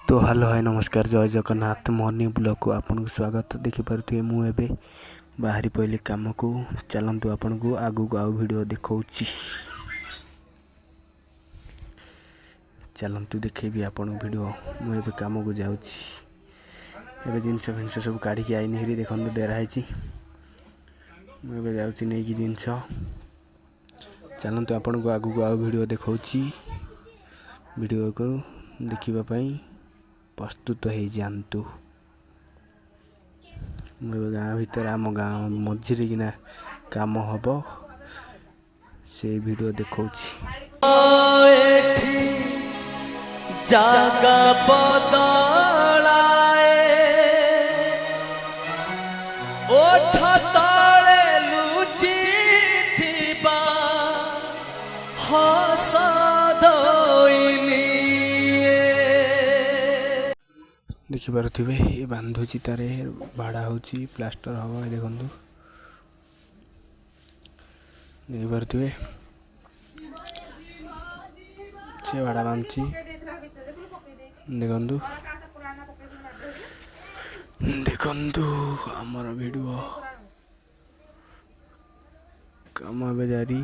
तो hello hi नमस्कार जय जगन्नाथ मॉर्निंग ब्लॉग को आपन को स्वागत। देखिपे मुझे बाहरी पहले कम को चलतु आपन को आगू को आउ वीडियो देखा चलतु देखेबी आपन वीडियो मुझे कम को जाऊँगी जिनस फिनस सब काढ़ी आईनी देखो डेराई मुझे जाऊँगी नहीं कि जिनस चलतु आपन को आगू को आउ वीडियो देखा वीडियो को देखापी प्रस्तुत हो जातु। मुझे गाँ भीतर आम गाँ मझे किना काम हम से वीडियो देखा जागा बदलाए ओठ तले लुचि थिबा हस देखिपे ये बांधुची तार भाड़ा हो प्लास्टर हम देखु देखिपे से भाड़ा बांधुची देखु देखु आमर वीडियो कम ए जारी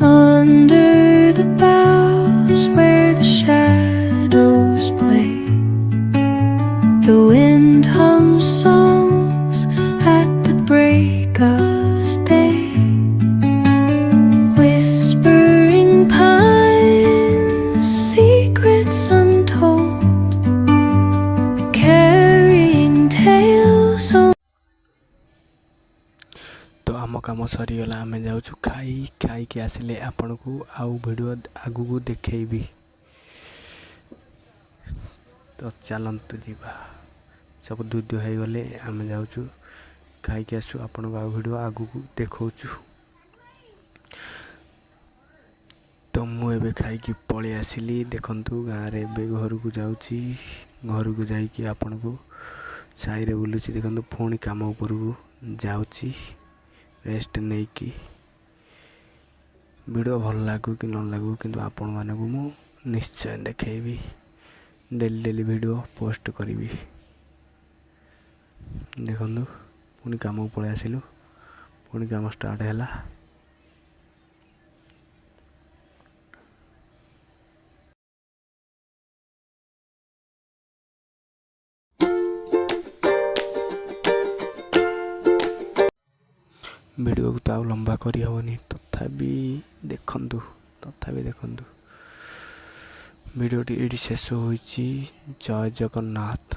Under the boughs where the shadows play, the wind hums songs at the break of day, whispering pines, secrets untold, carrying tales on. तो आम कम सरीगला आम जाऊँ खाई आसिले आपण को आउ वीडियो आगू को देखेबी। तो चलतु जीवा सब दूध हो गले आम जाऊँ खाई आसू आपण को आउ वीडियो आगू को देखा। तो मुझे खाई पलि आसिली देखु गाँव में घर को जाऊँगी घर को जाकि आपण को साई रे बुलूची देखु पुणी कम उपर को जाऊँगी रेस्ट नहीं कि वीडियो भल लगू कि न लगू किंतु आपण मानक मु निश्चय देखेबी डेली डेली वीडियो पोस्ट करी देखु पुणी काम पलि आसिलु पुणी काम स्टार्ट है। वीडियो को तो आ लंबा करी हेनी तथापि देखु वीडियोटी ये शेष हो। जय जगन्नाथ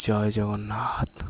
जय जगन्नाथ।